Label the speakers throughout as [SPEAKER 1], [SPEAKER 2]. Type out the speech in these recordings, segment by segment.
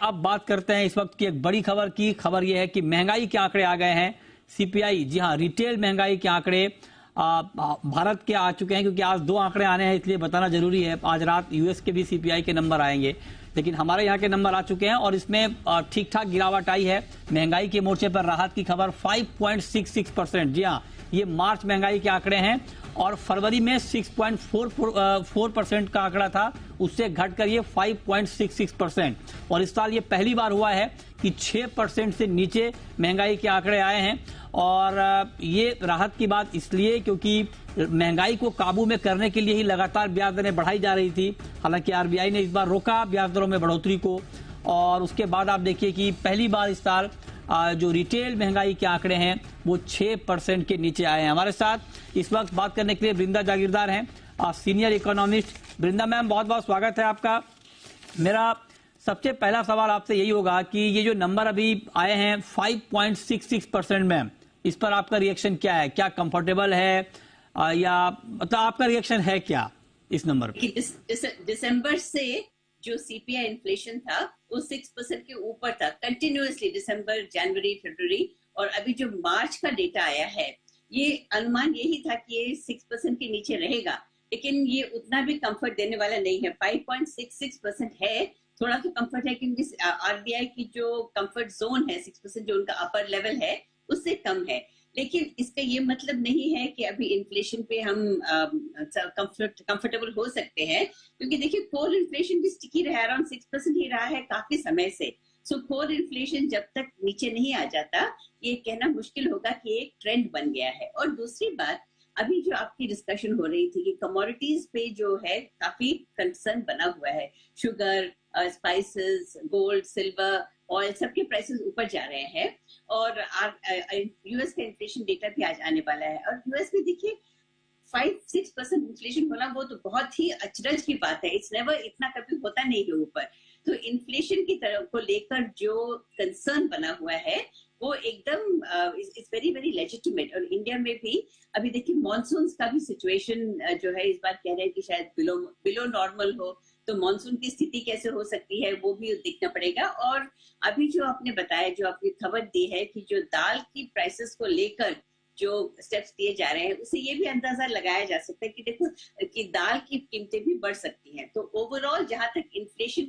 [SPEAKER 1] अब बात करते हैं इस वक्त की एक बड़ी खबर की। खबर यह है कि महंगाई के आंकड़े आ गए हैं। सीपीआई, जी हां, रिटेल महंगाई के आंकड़े भारत के आ चुके हैं, क्योंकि आज दो आंकड़े आने हैं इसलिए बताना जरूरी है। आज रात यूएस के भी सीपीआई के नंबर आएंगे, लेकिन हमारे यहाँ के नंबर आ चुके हैं और इसमें ठीक ठाक गिरावट आई है। महंगाई के मोर्चे पर राहत की खबर, 5.66%। जी हाँ, ये मार्च महंगाई के आंकड़े हैं और फरवरी में 6.44% का आंकड़ा था, उससे घटकर ये 5.66%। और इस साल ये पहली बार हुआ है कि 6% से नीचे महंगाई के आंकड़े आए हैं। और ये राहत की बात इसलिए क्योंकि महंगाई को काबू में करने के लिए ही लगातार ब्याज दरें बढ़ाई जा रही थी। हालांकि आरबीआई ने इस बार रोका ब्याज दरों में बढ़ोतरी को, और उसके बाद आप देखिए कि पहली बार इस साल जो रिटेल महंगाई के आंकड़े हैं वो 6% के नीचे आए हैं। हमारे साथ इस वक्त बात करने के लिए वृंदा जागीरदार हैं, सीनियर इकोनॉमिस्ट। वृंदा मैम, बहुत बहुत स्वागत है आपका। मेरा सबसे पहला सवाल आपसे यही होगा कि ये जो नंबर अभी आए हैं 5.66% में, इस पर आपका रिएक्शन क्या है? क्या कंफर्टेबल है या मतलब आपका रिएक्शन है क्या इस नंबर पर?
[SPEAKER 2] दिसंबर से जो सीपीआई इन्फ्लेशन था वो 6% के ऊपर था कंटिन्यूअसली, दिसंबर, जनवरी, फरवरी, और अभी जो मार्च का डेटा आया है ये अनुमान यही था कि ये 6% के नीचे रहेगा, लेकिन ये उतना भी कंफर्ट देने वाला नहीं है। 5.66% है, थोड़ा तो कंफर्ट है क्योंकि आरबीआई की जो कंफर्ट जोन है 6%, जो उनका अपर लेवल है, उससे कम है। लेकिन इसका ये मतलब नहीं है कि अभी इन्फ्लेशन पे हम कंफर्टेबल हो सकते हैं, क्योंकि देखिए कोर इन्फ्लेशन भी स्टिकी रहा है, अराउंड 6% ही रहा है काफी समय से। सो कोर इन्फ्लेशन जब तक नीचे नहीं आ जाता, ये कहना मुश्किल होगा कि एक ट्रेंड बन गया है। और दूसरी बात, अभी जो आपकी डिस्कशन हो रही थी कि कमोडिटीज पे जो है काफी कंसर्न बना हुआ है, sugar, spices, gold, silver, oil, सबके प्राइसेस ऊपर जा रहे हैं। और यूएस का इन्फ्लेशन डेटा भी आज आने वाला है, और यूएस में देखिए 5-6% इन्फ्लेशन होना वो तो बहुत ही अचरज की बात है। इट्स नेवर, इतना कभी होता नहीं है ऊपर। तो इन्फ्लेशन की तरफ को लेकर जो कंसर्न बना हुआ है वो एकदम इट्स वेरी वेरी लेजिटिमेट। और इंडिया में भी अभी देखिए मॉनसून का भी सिचुएशन जो है, इस बार कह रहे हैं कि शायद बिलो नॉर्मल हो, तो मॉनसून की स्थिति कैसे हो सकती है वो भी देखना पड़ेगा। और अभी जो आपने बताया, जो आपने खबर दी है कि जो दाल की प्राइसेस को लेकर जो स्टेप्स दिए जा रहे हैं, उससे ये भी अंदाजा लगाया जा सकता है कि देखो कि दाल की कीमतें भी बढ़ सकती हैं। तो ओवरऑल जहां तक इन्फ्लेशन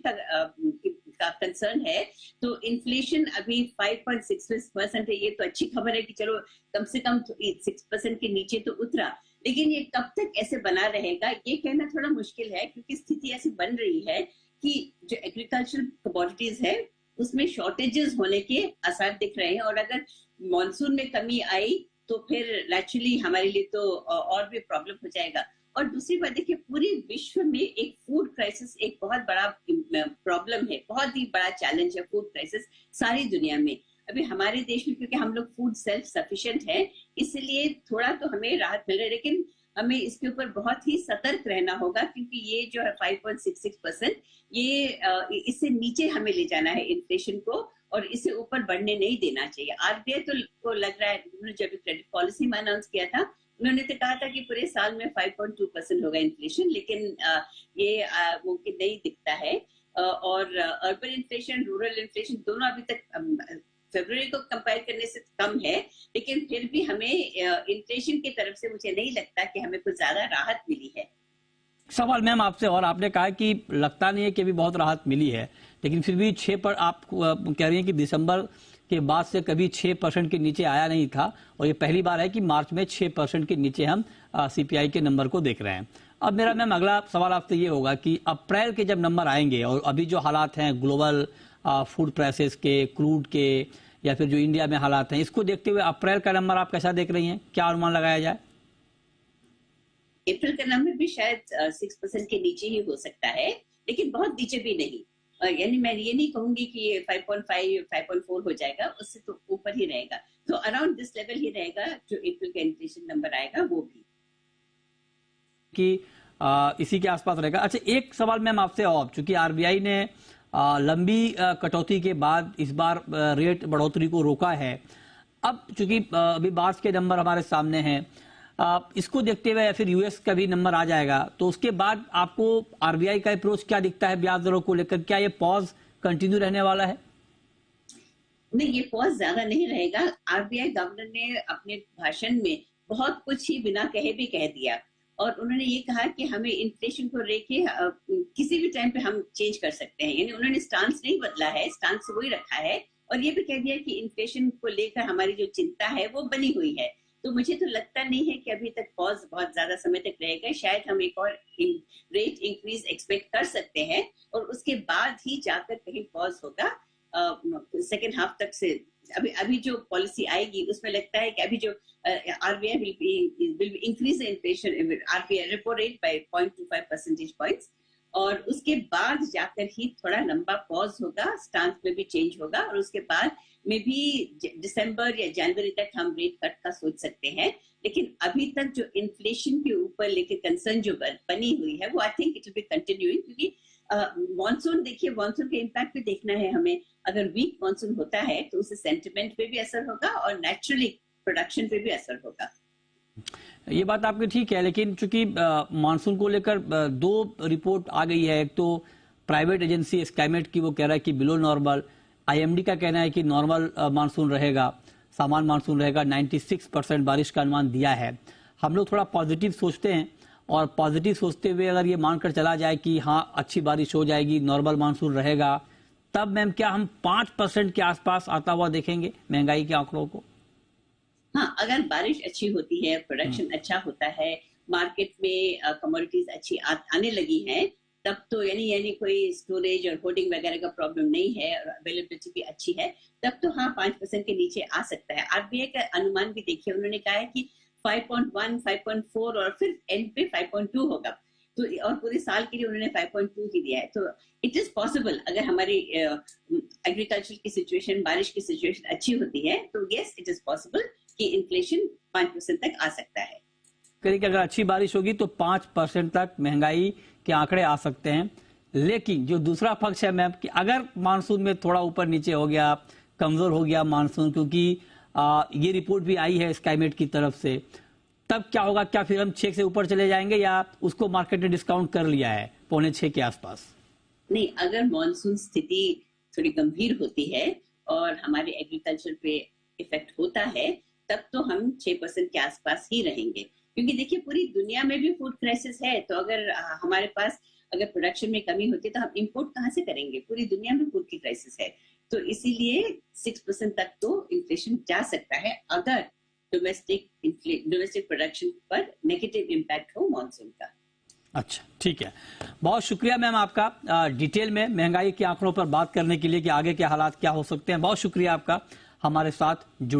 [SPEAKER 2] का कंसर्न है, तो इन्फ्लेशन अभी 5.66% है। ये तो अच्छी खबर है कि चलो कम से कम 6% के नीचे तो उतरा, लेकिन ये कब तक ऐसे बना रहेगा ये कहना थोड़ा मुश्किल है, क्योंकि स्थिति ऐसी बन रही है कि जो एग्रीकल्चरल कमोडिटीज है उसमें शॉर्टेजेस होने के आसार दिख रहे हैं। और अगर मॉनसून में कमी आई तो फिर नेचुरली हमारे लिए तो और भी प्रॉब्लम हो जाएगा। और दूसरी बात देखिए, पूरे विश्व में एक फूड क्राइसिस एक बहुत बड़ा प्रॉब्लम है, बहुत ही बड़ा चैलेंज है फूड क्राइसिस सारी दुनिया में। अभी हमारे देश में क्योंकि हम लोग फूड सेल्फ सफिशिएंट है, इसलिए थोड़ा तो हमें राहत मिल रही है, लेकिन हमें इसके ऊपर बहुत ही सतर्क रहना होगा, क्योंकि ये जो है 5.66%, ये इससे नीचे हमें ले जाना है इन्फ्लेशन को, और इसे ऊपर बढ़ने नहीं देना चाहिए। आरबीआई तो को लग रहा है, उन्होंने जब क्रेडिट पॉलिसी में अनाउंस किया था, उन्होंने तो कहा था कि पूरे साल में 5.2% होगा इन्फ्लेशन, लेकिन ये मुमकिन नहीं दिखता है। और अर्बन इन्फ्लेशन, रूरल इन्फ्लेशन दोनों अभी तक फरवरी को कंपेयर करने से कम है, लेकिन फिर भी हमें इन्फ्लेशन की तरफ से मुझे नहीं लगता कि हमें कुछ ज्यादा राहत मिली है।
[SPEAKER 1] सवाल मैम आपसे, और आपने कहा कि लगता नहीं है कि अभी बहुत राहत मिली है, लेकिन फिर भी 6 पर आप कह रही हैं कि दिसंबर के बाद से कभी 6% के नीचे आया नहीं था, और ये पहली बार है कि मार्च में 6% के नीचे हम सीपीआई के नंबर को देख रहे हैं। अब मेरा मैम अगला सवाल आपसे ये होगा कि अप्रैल के जब नंबर आएंगे और अभी जो हालात हैं ग्लोबल फूड प्राइसेस के, क्रूड के, या फिर जो इंडिया में हालात हैं, इसको देखते हुए अप्रैल का नंबर आप कैसा देख रही हैं? क्या अनुमान लगाया जाए?
[SPEAKER 2] अप्रैल का नंबर भी शायद 6% के नीचे ही हो सकता है, लेकिन बहुत नीचे भी नहीं। यानी मैं ये नहीं कहूंगी कि ये 5.5, 5.4 हो जाएगा, उससे तो ऊपर ही रहेगा। तो अराउंड दिस लेवल ही रहेगा जो अप्रैल का इन्फ्लेशन नंबर आएगा, वो भी
[SPEAKER 1] कि इसी के आसपास रहेगा। अच्छा, एक सवाल मैम आपसे और, चूंकि आरबीआई ने लंबी कटौती के बाद इस बार रेट बढ़ोतरी को रोका है, अब चूंकि अभी मार्च के नंबर हमारे सामने हैं, इसको देखते हुए या फिर यूएस का भी नंबर आ जाएगा, तो उसके बाद आपको आरबीआई का अप्रोच क्या दिखता है ब्याज दरों को लेकर? क्या ये पॉज कंटिन्यू रहने वाला है?
[SPEAKER 2] नहीं, ये पॉज ज्यादा नहीं रहेगा। आरबीआई गवर्नर ने अपने भाषण में बहुत कुछ ही बिना कहे भी कह दिया, और उन्होंने ये कहा कि हमें इन्फ्लेशन को लेके किसी भी टाइम पे हम चेंज कर सकते हैं। यानी उन्होंने स्टांस नहीं बदला है, स्टांस वही रखा है, और ये भी कह दिया कि इन्फ्लेशन को लेकर हमारी जो चिंता है वो बनी हुई है। तो मुझे तो लगता नहीं है कि अभी तक पॉज बहुत ज्यादा समय तक रहेगा। शायद हम एक और रेट इंक्रीज एक्सपेक्ट कर सकते हैं, और उसके बाद ही जाकर कहीं पॉज होगा सेकेंड हाफ तक से। अभी जो पॉलिसी आएगी उसमें लगता है कि अभी जो RBI will increase inflation, RBI repo rate by 0.25 percentage points, और उसके बाद जाकर ही थोड़ा लंबा पॉज होगा, स्टांस में भी चेंज होगा, और उसके बाद में भी दिसंबर या जनवरी तक हम रेट कट का सोच सकते हैं। लेकिन अभी तक जो इन्फ्लेशन के ऊपर लेके कंसर्न जो बनी हुई है वो I think it will be continuing, क्योंकि मॉनसून देखिए, मॉनसून का इम्पैक्ट भी देखना है हमें। अगर वीक मॉनसून होता है तो उससे सेंटिमेंट पे भी असर होगा और नेचुरली प्रोडक्शन पे भी असर होगा।
[SPEAKER 1] ये बात आपकी ठीक है, लेकिन चूंकि मानसून को लेकर दो रिपोर्ट आ गई है। एक तो प्राइवेट एजेंसी स्काईमेट की, वो कह रहा है कि बिलो नॉर्मल। आईएमडी का कहना है कि नॉर्मल मानसून रहेगा, सामान्य मानसून रहेगा। 96% बारिश का अनुमान दिया है। हम लोग थोड़ा पॉजिटिव सोचते हैं, और पॉजिटिव सोचते हुए अगर ये मानकर चला जाए कि हाँ अच्छी बारिश हो जाएगी, नॉर्मल मानसून रहेगा, तब मैम क्या हम 5% के आसपास आता हुआ देखेंगे महंगाई के आंकड़ों को?
[SPEAKER 2] हाँ, अगर बारिश अच्छी होती है, प्रोडक्शन अच्छा होता है, मार्केट में कमोडिटीज अच्छी आने लगी हैं, तब तो यानी कोई स्टोरेज और होर्डिंग वगैरह का प्रॉब्लम नहीं है, और अवेलेबिलिटी भी अच्छी है, तब तो हाँ 5% के नीचे आ सकता है। आरबीआई का अनुमान भी देखिए, उन्होंने कहा है कि 5.1, 5.4 और फिर एंड पे 5.2 होगा। तो और पूरे साल के लिए उन्होंने 5.2 ही दिया है। तो इट इज पॉसिबल, अगर हमारी एग्रीकल्चर की सिचुएशन, बारिश की सिचुएशन अच्छी होती है, तो यस इट इज पॉसिबल कि इन्फ्लेशन 5% तक आ सकता है।
[SPEAKER 1] करीब अगर अच्छी बारिश होगी तो 5% तक महंगाई के आंकड़े आ सकते हैं। लेकिन जो दूसरा पक्ष है मैम, कि अगर मानसून में थोड़ा ऊपर नीचे हो गया, कमजोर हो गया मानसून, क्योंकि ये रिपोर्ट भी आई है स्काईमेट की तरफ से, तब क्या होगा? क्या फिर हम 6 से ऊपर चले जाएंगे, या उसको मार्केट ने डिस्काउंट कर लिया है 5.25 के आसपास?
[SPEAKER 2] नहीं, अगर मॉनसून स्थिति थोड़ी गंभीर होती है और हमारे एग्रीकल्चर पे इफेक्ट होता है, तब तो हम 6% के आसपास ही रहेंगे। क्योंकि देखिए, पूरी दुनिया में भी फूड क्राइसिस है, तो अगर हमारे पास अगर प्रोडक्शन में कमी होती है तो हम इंपोर्ट कहाँ से करेंगे? पूरी दुनिया में फूड की क्राइसिस है। तो इसीलिए 6% तक तो इन्फ्लेशन जा सकता है, अगर डोमेस्टिक प्रोडक्शन पर नेगेटिव इम्पैक्ट हो मॉनसून का।
[SPEAKER 1] अच्छा, ठीक है। बहुत शुक्रिया मैम आपका डिटेल में महंगाई के आंकड़ों पर बात करने के लिए, कि आगे के हालात क्या हो सकते हैं। बहुत शुक्रिया आपका हमारे साथ जुड़